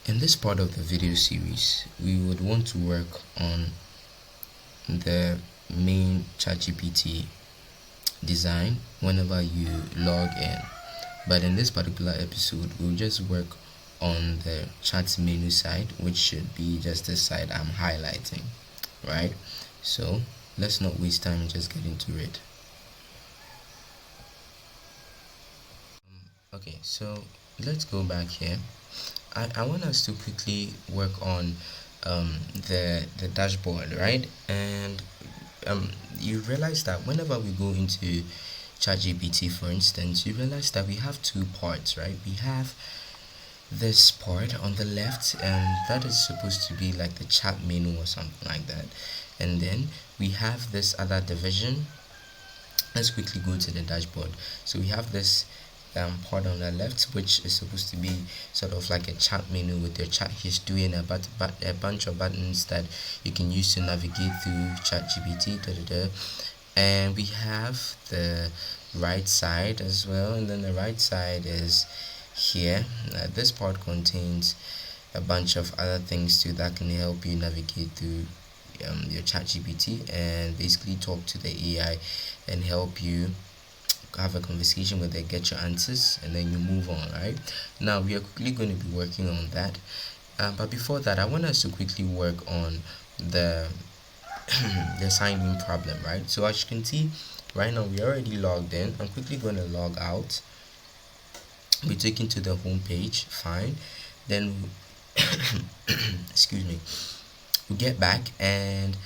In this part of the video series, we would want to work on the main ChatGPT design whenever you log in. But in this particular episode, we'll just work on the chat menu side, which should be just the side I'm highlighting, right? So let's not waste time and just get into it. Okay, so let's go back here. I want us to quickly work on the dashboard, right? And you realize that whenever we go into ChatGPT, for instance, you realize that we have two parts, right? We have this part on the left, and that is supposed to be like the chat menu or something like that. And then we have this other division. Let's quickly go to the dashboard. So we have this part on the left, which is supposed to be sort of like a chat menu with your chat history and a bunch of buttons that you can use to navigate through ChatGPT. And we have the right side as well, and then the right side is here. This part contains a bunch of other things too that can help you navigate through your ChatGPT and basically talk to the AI and help you have a conversation with it, get your answers, and then you move on. Right now, we are quickly going to be working on that. But before that, I want us to quickly work on the the sign in problem, right? So as you can see, right now we already logged in. I'm quickly going to log out. We're taken to the home page. Fine. Then, excuse me. We get back, and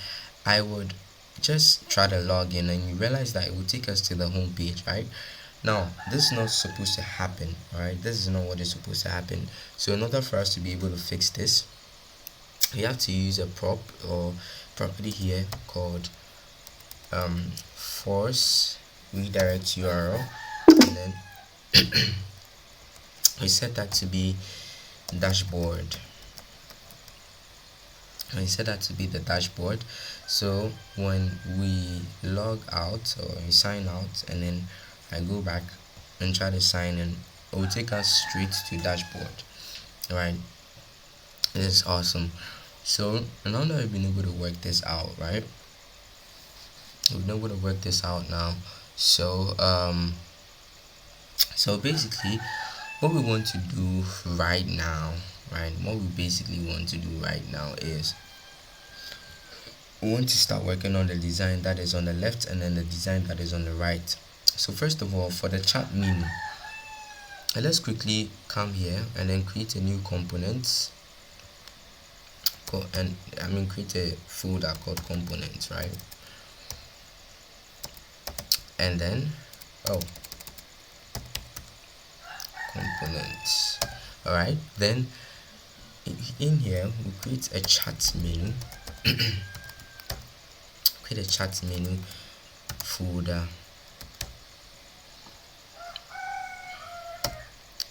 I would just try to log in, and you realize that it will take us to the home page, right? Now this is not supposed to happen, right? This is not what is supposed to happen. So in order for us to be able to fix this, we have to use a prop or property here called force redirect URL, and then we set that to be dashboard. I set that to be the dashboard. So when we log out or we sign out, and then I go back and try to sign in, it will take us straight to dashboard. Right, this is awesome. So now that we've been able to work this out, right, we've been able to work this out now. So so basically what we want to do right now, right, what we basically want to do right now is we want to start working on the design that is on the left and then the design that is on the right. So first of all, for the chat menu, let's quickly come here and then create a new component and create a folder called components, right? And then components. All right, then in here we create a chat menu. Create a chat menu folder,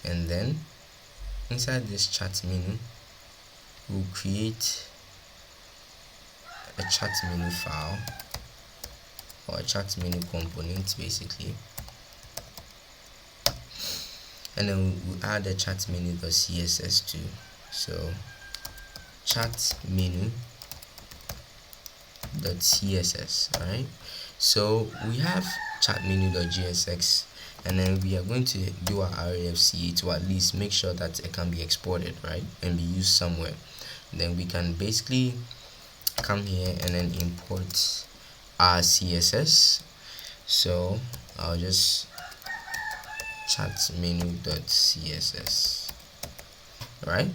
and then inside this chat menu we'll create a chat menu file or a chat menu component basically, and then we'll add a chat menu.css too. So chat menu.css. Alright, so we have chat menu.jsx, and then we are going to do our REFC to at least make sure that it can be exported, right, and be used somewhere. Then we can basically come here and then import our CSS. So I'll just chat menu.css. Right,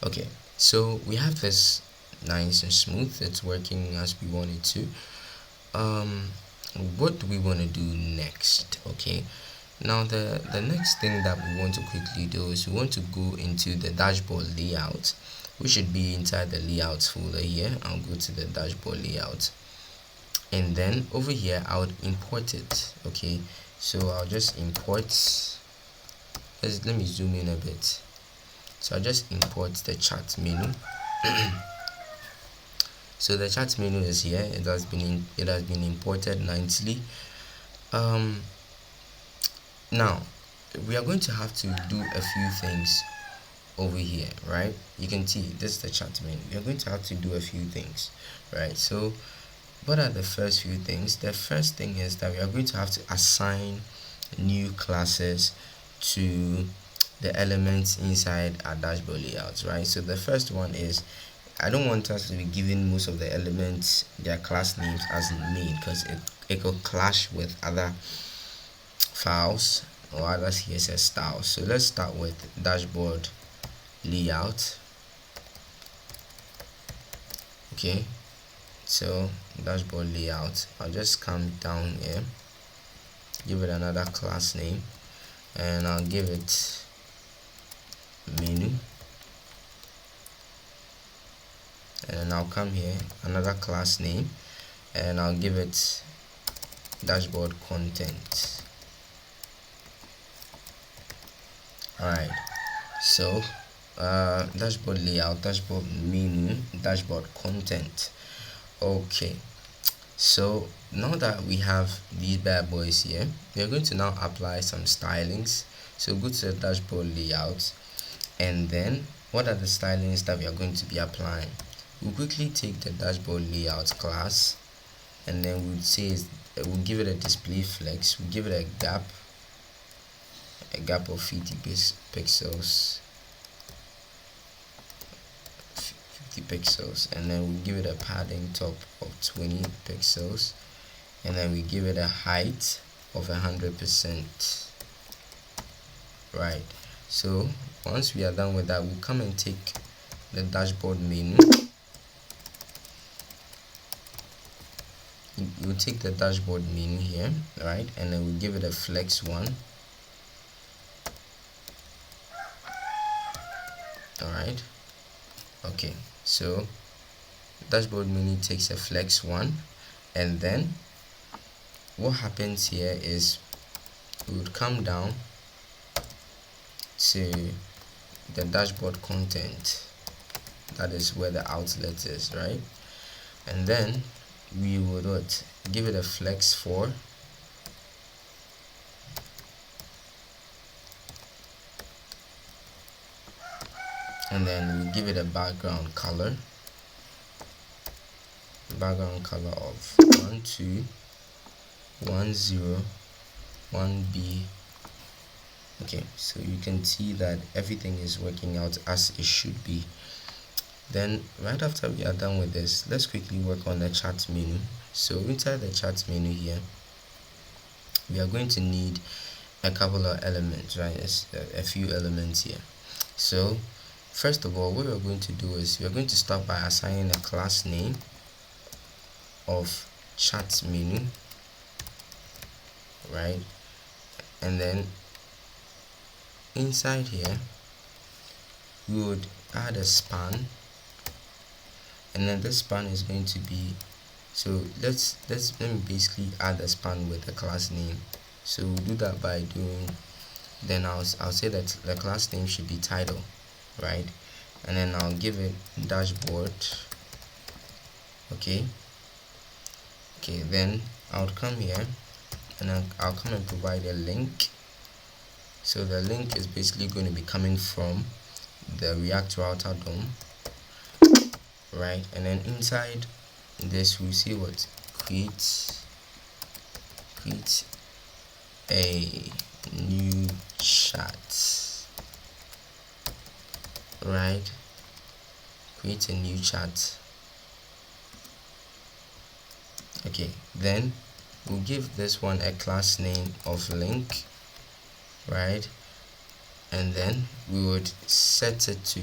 okay, so we have this nice and smooth, it's working as we want it to. What do we want to do next? Okay, now the next thing that we want to quickly do is we want to go into the dashboard layout. We should be inside the layouts folder here. I'll go to the dashboard layout, and then over here I would import it. Okay, so I'll just import, let me zoom in a bit. So I'll just import the chat menu. So the chat menu is here. It has been imported nicely. Now we are going to have to do a few things over here, right? You can see this is the chat menu. You're going to have to do a few things, right? So what are the first few things? The first thing is that we are going to have to assign new classes to the elements inside our dashboard layouts, right? So the first one is, I don't want us to be giving most of the elements their class names as main, because it could clash with other files or other CSS styles. So let's start with dashboard layout. Okay, so dashboard layout, I'll just come down here, give it another class name, and I'll give it menu, and I'll come here, another class name, and I'll give it dashboard content. Alright, so dashboard layout, dashboard menu, dashboard content. Okay, so now that we have these bad boys here, we are going to now apply some stylings. So go to the dashboard layout, and then what are the stylings that we are going to be applying? We'll quickly take the dashboard layout class, and then we'll give it a display flex, we'll give it a gap of 50 pixels, and then we'll give it a padding top of 20 pixels, and then we give it a height of 100%. Right, so once we are done with that, we'll come and take the dashboard menu. We'll take the dashboard menu here, right, and then we'll give it a flex 1. Alright, okay, so dashboard menu takes a flex 1, and then what happens here is we would come down to the dashboard content, that is where the outlet is, right, and then we would give it a flex 4, and then we give it a background color of 12101B. Okay, so you can see that everything is working out as it should be. Then right after we are done with this, let's quickly work on the chat menu. So inside the chat menu here, we are going to need a couple of elements, right? A few elements here. So first of all, what we're going to do is we're going to start by assigning a class name of chat menu, right? And then inside here we would add a span, and then this span is going to be, so let me basically add a span with the class name. So we'll do that by doing, then I'll say that the class name should be title, right, and then I'll give it dashboard. Okay, then I'll come here and I'll come and provide a link. So the link is basically going to be coming from the React router DOM, right, and then inside this we'll see what create a new chat, right, create a new chat. Okay, then we'll give this one a class name of link, right, and then we would set it to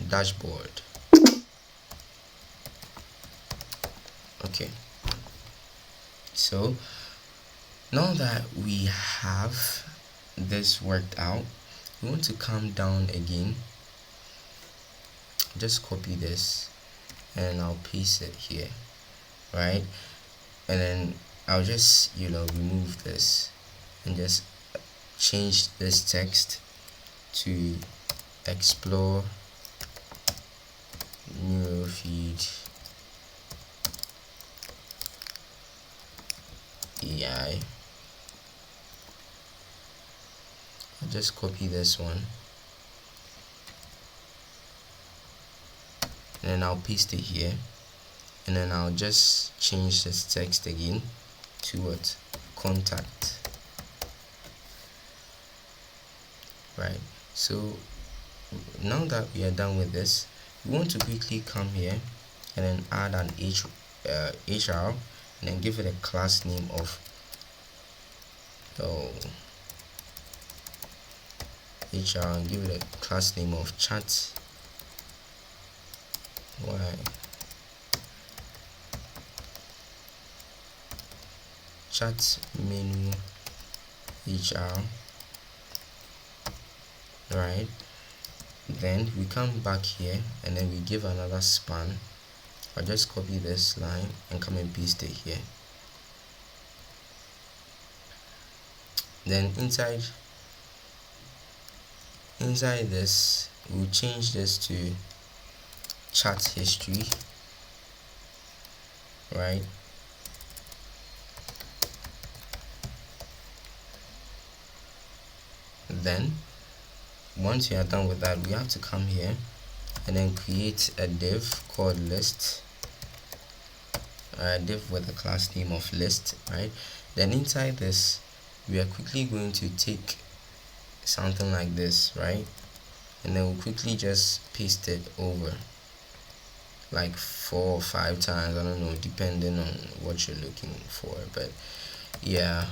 dashboard. Okay, so now that we have this worked out, we want to come down again, just copy this and I'll paste it here, right, and then I'll just remove this and just change this text to explore neurofeed AI. I'll just copy this one and then I'll paste it here, and then I'll just change this text again to what? Contact. Right, so now that we are done with this, we want to quickly come here and then add an HR, and then give it a class name of HR, and give it a class name of chat menu HR. Right, then we come back here and then we give another span. I'll just copy this line and come and paste it here. Then inside this, we'll change this to chat history. Right, then once we are done with that, we have to come here and then create a div called list, a div with a class name of list. Right, then inside this, we are quickly going to take something like this, right, and then we'll quickly just paste it over like 4 or 5 times, I don't know, depending on what you're looking for. But yeah,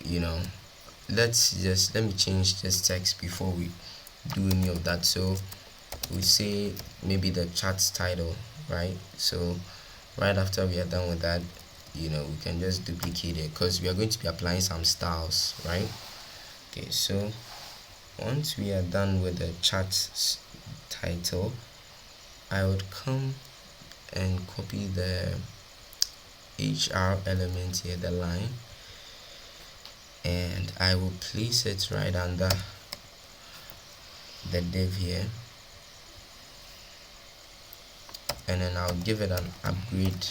you know, let me change this text before we do any of that. So we say maybe the chat title, right? So right after we are done with that, you know, we can just duplicate it because we are going to be applying some styles, right? Okay, so once we are done with the chat title, I would come and copy the HR element here, the line, and I will place it right under the div here, and then I'll give it an upgrade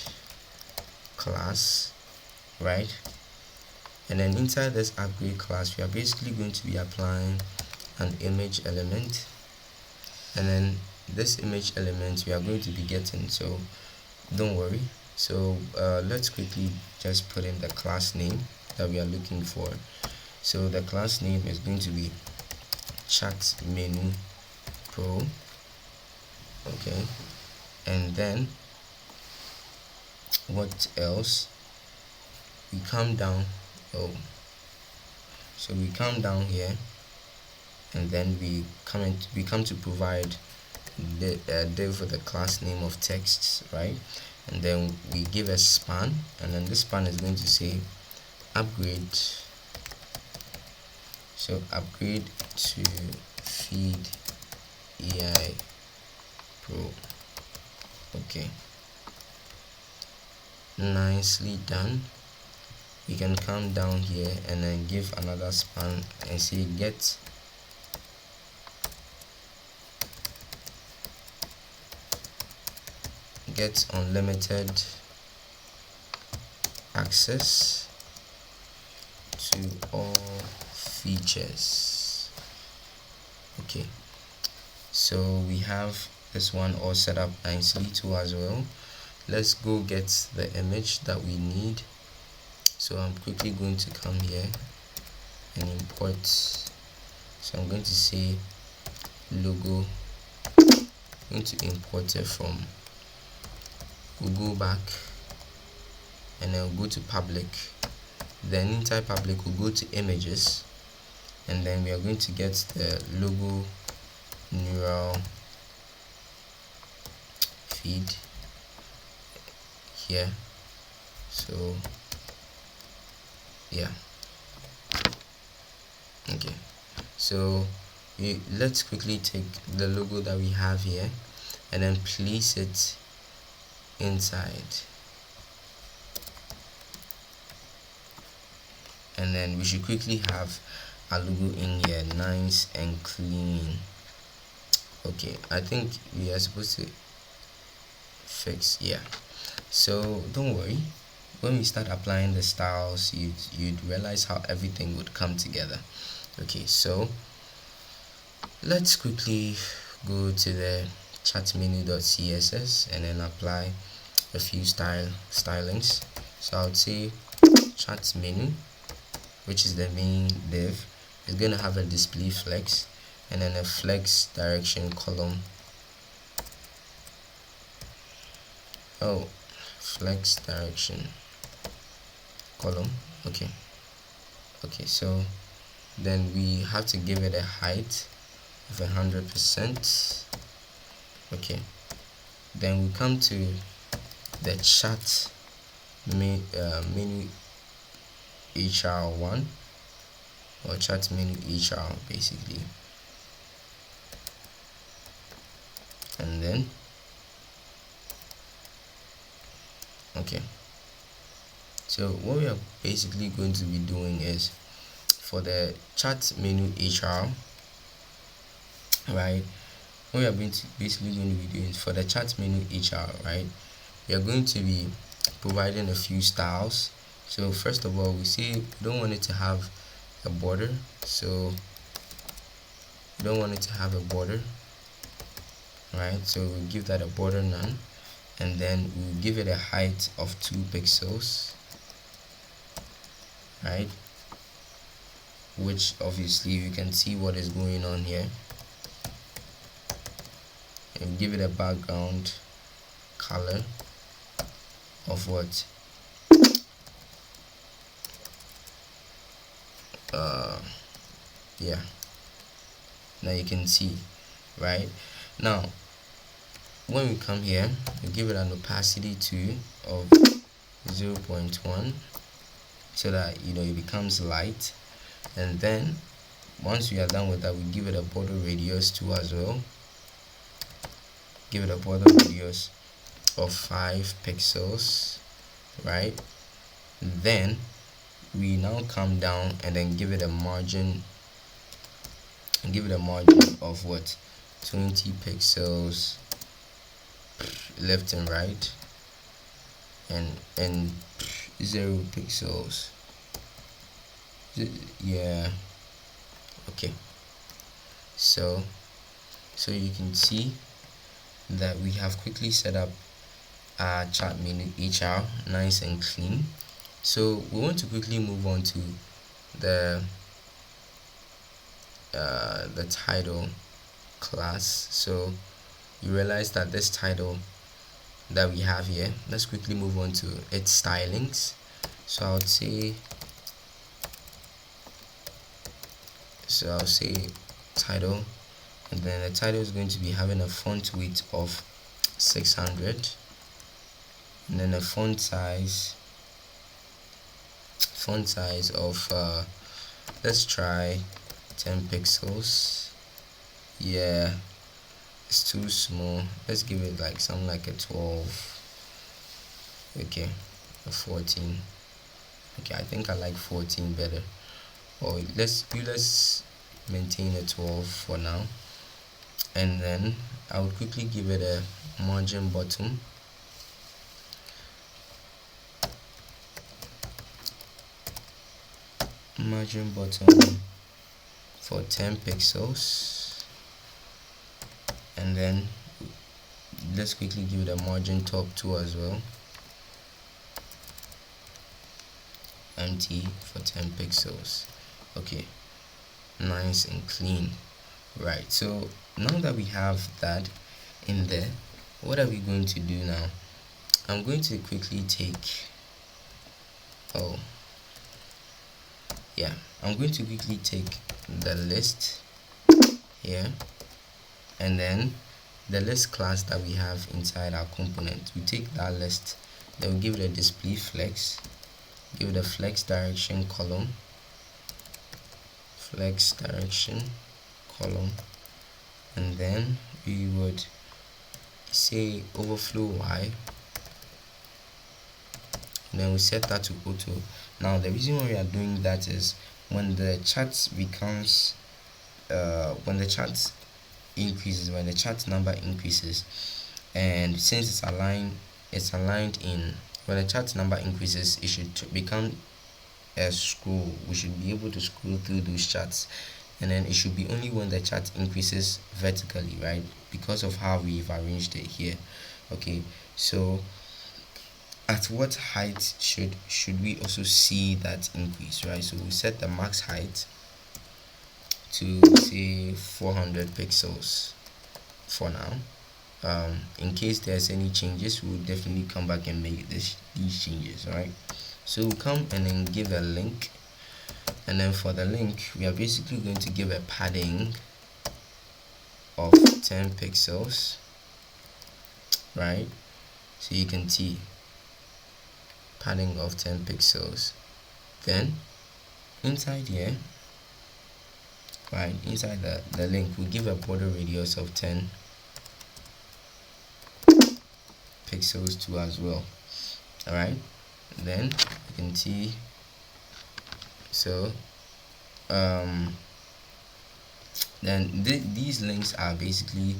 class, right? And then inside this upgrade class, we are basically going to be applying an image element, and then this image element we are going to be getting, so don't worry. So let's quickly just put in the class name that we are looking for. So the class name is going to be chat menu pro. Okay, and then what else? We come down. So we come down here, and then we come to provide the div with the class name of texts, right? And then we give a span, and then this span is going to say upgrade. So upgrade to feed AI Pro. Okay, nicely done. We can come down here and then give another span and say get unlimited access to all features. Okay, so we have this one all set up nicely too as well. Let's go get the image that we need. So I'm quickly going to come here and import. So I'm going to say logo. I'm going to import it from, we'll go back and then we'll go to public. Then inside public we'll go to images, and then we are going to get the logo neural feed here. So yeah, okay, so let's quickly take the logo that we have here and then place it inside, and then we should quickly have a logo in here, nice and clean. Okay, I think we are supposed to fix, yeah. So don't worry, when we start applying the styles, you'd realize how everything would come together. Okay, so let's quickly go to the chat menu.css and then apply a few stylings. So I would say chat menu, which is the main div, is going to have a display flex and then a flex direction column. Oh, flex direction column. Okay, so then we have to give it a height of 100%. Okay, then we come to the chat menu HR1 or chat menu HR basically, and then okay, so what we are basically going to be doing is for the chat menu HR, right? What we are basically going to be doing for the chat menu HR, right? We are going to be providing a few styles. So first of all, we say we don't want it to have a border, so we don't want it to have a border, right? So we'll give that a border none, and then we'll give it a height of 2 pixels, right? Which obviously you can see what is going on here, and give it a background color of what yeah, now you can see, right? Now when we come here, we give it an opacity to of 0.1 so that it becomes light, and then once we are done with that, we give it a border radius too as well. Give it a border radius of 5 pixels, right? Then we now come down and then give it a margin of what, 20 pixels left and right, and 0 pixels, yeah. Okay, so you can see that we have quickly set up our chat menu HR nice and clean. So we want to quickly move on to the title class. So you realize that this title that we have here, let's quickly move on to its stylings. So I'll say title, and then the title is going to be having a font width of 600, and then a font size of let's try 10 pixels. Yeah, it's too small. Let's give it like something like a 12. Okay, a 14. Okay, I think I like 14 better, or let's maintain a 12 for now. And then I would quickly give it a margin bottom for 10 pixels, and then let's quickly give it a margin top too as well, empty for 10 pixels. Okay, nice and clean, right? So now that we have that in there, what are we going to do now? I'm going to quickly take I'm going to quickly take the list here, and then the list class that we have inside our component. We take that list, then we give it a display flex, give it a flex direction column, and then we would say overflow y, and then we set that to auto. Now the reason why we are doing that is when the chat increases, when the chat number increases, and since it's aligned in, when the chat number increases, it should become a scroll. We should be able to scroll through those chats and then it should be only when the chart increases vertically, right, because of how we've arranged it here. Okay, so at what height should we also see that increase, right? So we set the max height to say 400 pixels for now. In case there's any changes, we'll definitely come back and make these changes. All right, so we'll come and then give a link, and then for the link we are basically going to give a padding of 10 pixels, right? So you can see padding of 10 pixels. Then inside here, right, inside the link, we'll give a border radius of 10 pixels too as well. All right, then you can see, so then these links are basically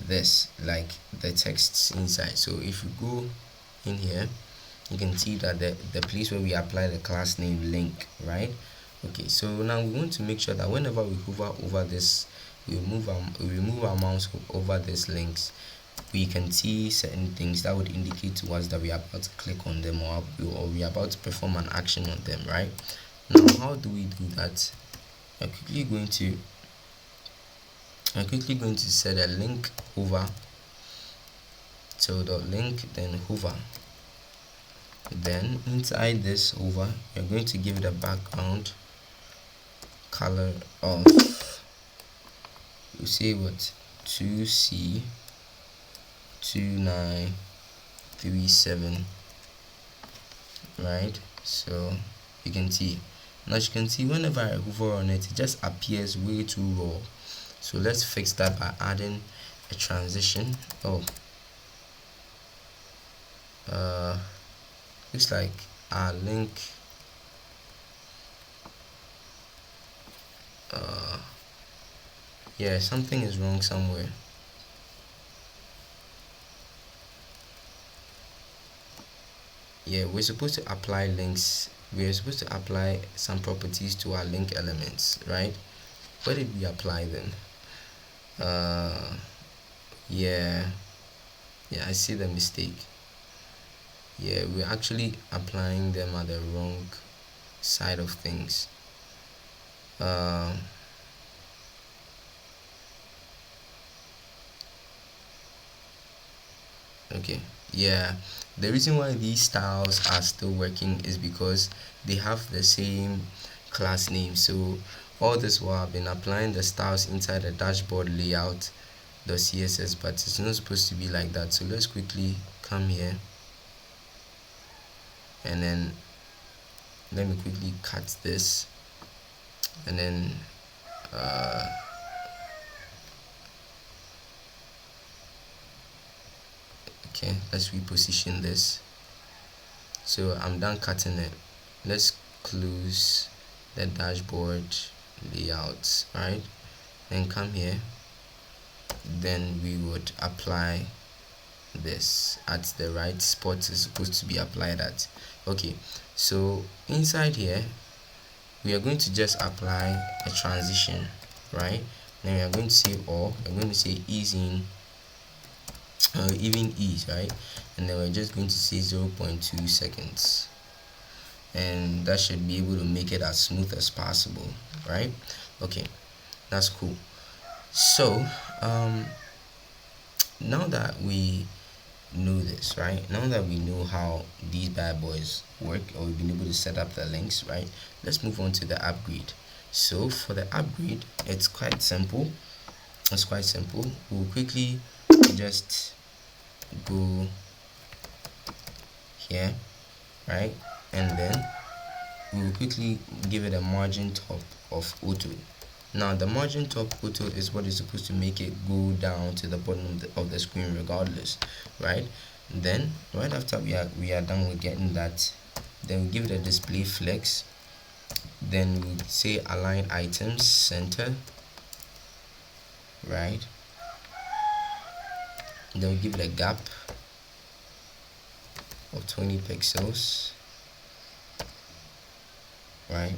this, like the texts inside. So if you go in here, you can see that the place where we apply the class name link, right? Okay, so now we want to make sure that whenever we hover over this, we remove our mouse over these links, we can see certain things that would indicate to us that we are about to click on them, or we are about to perform an action on them, right? Now how do we do that? I'm quickly going to set a link hover, so the link, then hover, then inside this hover you're going to give it a background color of, you say what, 2C2937, right? So you can see, now you can see whenever I hover on it, it just appears way too raw. So let's fix that by adding a transition. Looks like our link yeah, something is wrong somewhere. Yeah, we're supposed to apply links, we're supposed to apply some properties to our link elements, right? Where did we apply them? Yeah, I see the mistake. Yeah, we're actually applying them at the wrong side of things. Okay, yeah, the reason why these styles are still working is because they have the same class name. So all this while I've been applying the styles inside the dashboard layout the CSS, but it's not supposed to be like that. So let's quickly come here, and then let me quickly cut this, and then okay, let's reposition this. So I'm done cutting it. Let's close the dashboard layouts, right? Then come here, then we would apply this at the right spot it's supposed to be applied at. Okay, so inside here we are going to just apply a transition, right? Then we are going to say, or we're going to say ease in, even ease, right? And then we're just going to say 0.2 seconds, and that should be able to make it as smooth as possible, right? Okay, that's cool. So now that we know this, right, now that we know how these bad boys work, or we've been able to set up the links, right, let's move on to the upgrade. So for the upgrade, it's quite simple. We'll quickly just go here, right, and then we'll quickly give it a margin top of auto. Now the margin top auto is what is supposed to make it go down to the bottom of the screen regardless, right? Then right after we are done with getting that, then we give it a display flex, then we say align items center, right? Then we give it a gap of 20 pixels, right?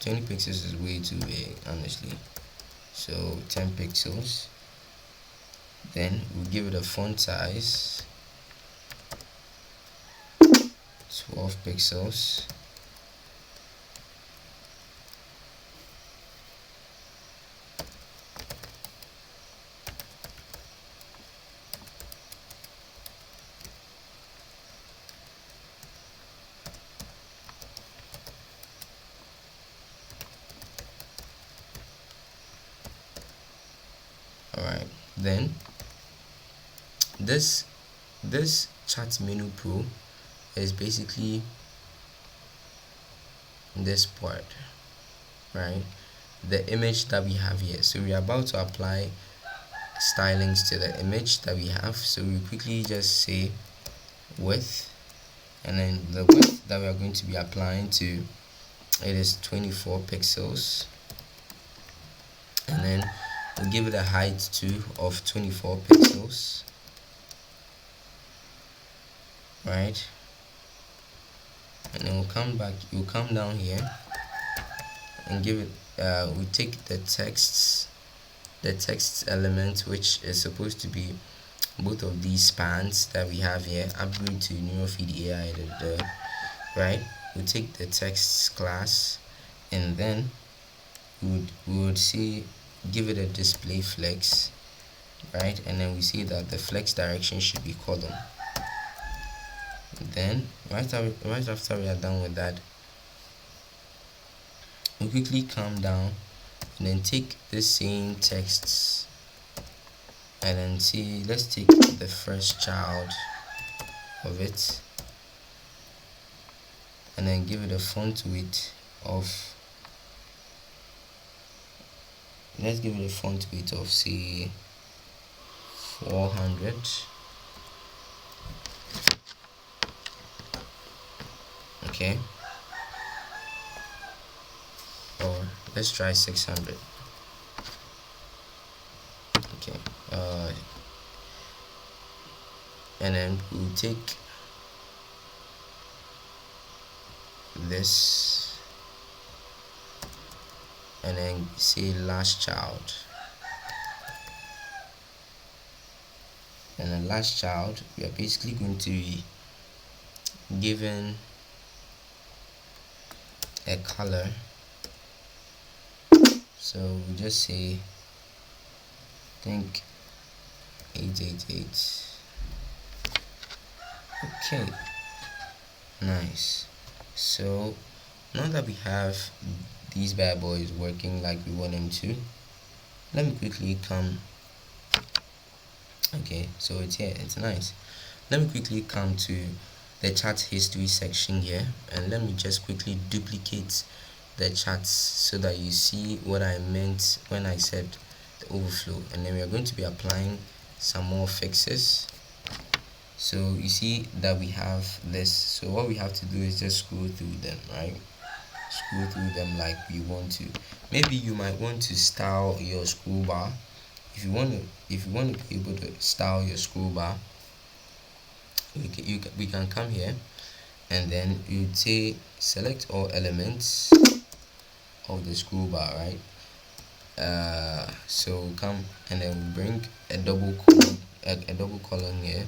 20 pixels is way too big, honestly. So 10 pixels. Then we'll give it a font size 12 pixels. Alright, then this chat menu pro is basically this part, right? The image that we have here. So we're about to apply stylings to the image that we have. So we quickly just say width, and then the width that we are going to be applying to it is 24 pixels, and then we'll give it a height too of 24 pixels, right? And then we'll come down here and give it we take the text element, which is supposed to be both of these spans that we have here, upgrade to neurofeed AI, right? We take the text class, and then we would say give it a display flex, right? And then we see that the flex direction should be column. Then right after we are done with that, we quickly come down and then take the same texts and then see, let's take the first child of it and then give it a font weight of, let's give it a font weight of say 400. Okay, or let's try 600. Okay, and then we'll take this and then say last child, and then last child we are basically going to be given a color. So we just say, I think 888. Okay, nice. So now that we have these bad boys working like we want them to, let me quickly come. Okay, so it's here, it's nice. Let me quickly come to the chat history section here, and let me just quickly duplicate the chats so that you see what I meant when I said the overflow. And then we are going to be applying some more fixes. So you see that we have this. So what we have to do is just scroll through them, right? Scroll through them like we want to. Maybe you might want to style your scroll bar. If you want to be able to style your scroll bar, we can come here and then you say select all elements of the scroll bar, right? So come and then we bring a double column here.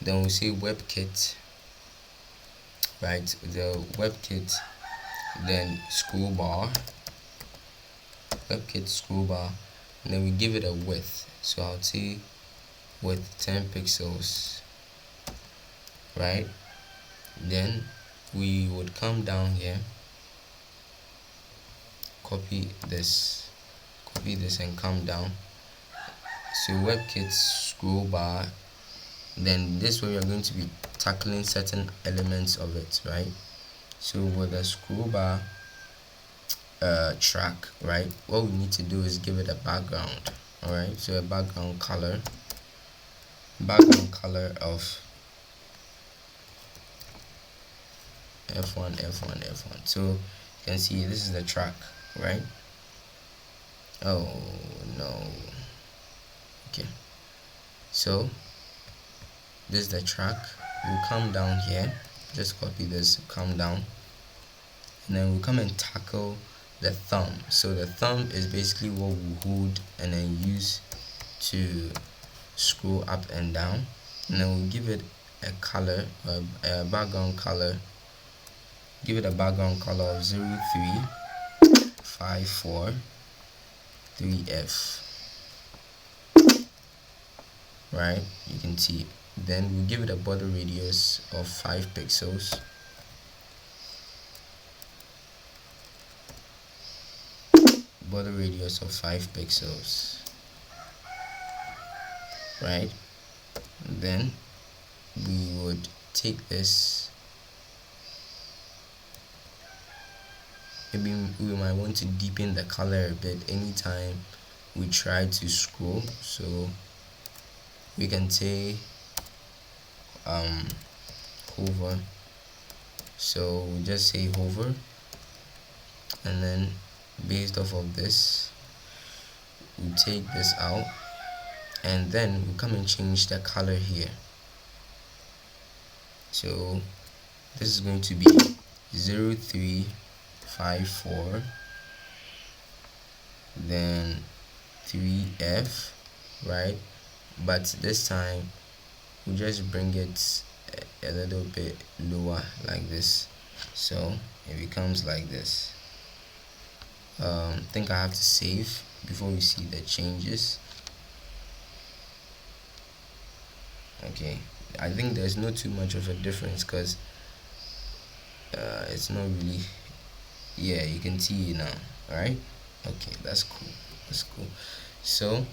Then we say WebKit, right? The WebKit, then scroll bar, WebKit scroll bar, and then we give it a width. So I'll say width 10 pixels, right? Then we would come down here, copy this and come down. So WebKit scroll bar, then this way we are going to be tackling certain elements of it, right? So with the scroll bar track, right, what we need to do is give it a background. All right, so a background color of F1. So you can see this is the track, right? Oh no. Okay, so this is the track. We'll come down here, just copy this, come down, and then we'll come and tackle the thumb. So the thumb is basically what we hold and then use to scroll up and down, and then we'll give it a color, a background color. Give it a background color of 03543F, right? You can see. Then we'll give it a border radius of 5 pixels. Border radius of 5 pixels, right? Then we would take this, maybe we might want to deepen the color a bit anytime we try to scroll, so we can say hover. So we just say hover, and then based off of this we take this out, and then we come and change the color here. So this is going to be 0354 then 3F, right? But this time we just bring it a little bit lower like this, so it becomes like this. I think I have to save before we see the changes. Okay, I think there's not too much of a difference because it's not really, yeah, you can see it now. All right, okay, that's cool, that's cool. So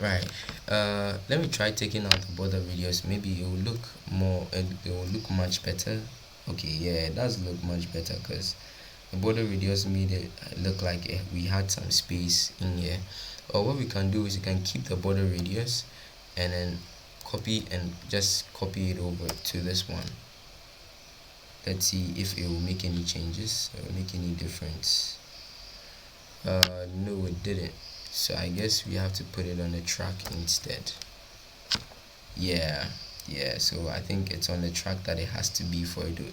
right, let me try taking out the border radius. Maybe it will look more, it will look much better. Okay, yeah, it does look much better because the border radius made it look like we had some space in here. Or what we can do is you can keep the border radius and then copy and just copy it over to this one. Let's see if it will make any changes or make any difference. No, it didn't. So I guess we have to put it on the track instead. Yeah, so I think it's on the track that it has to be for it to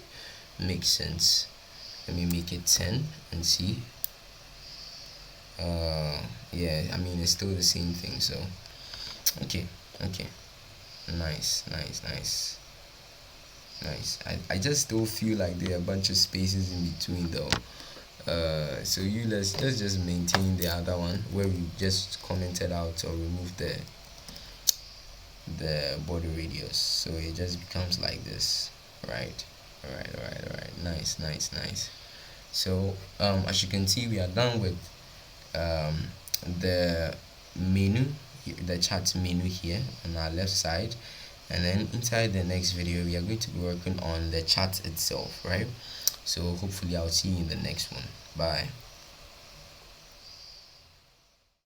make sense. Let me make it 10 and see. Yeah, I mean it's still the same thing, so okay, nice. I just still feel like there are a bunch of spaces in between though. So let's just maintain the other one where we just commented out or removed the border radius, so it just becomes like this, right? All right, nice. So as you can see, we are done with the menu, the chat menu here on our left side, and then inside the next video we are going to be working on the chat itself, right? So hopefully I'll see you in the next one. Bye.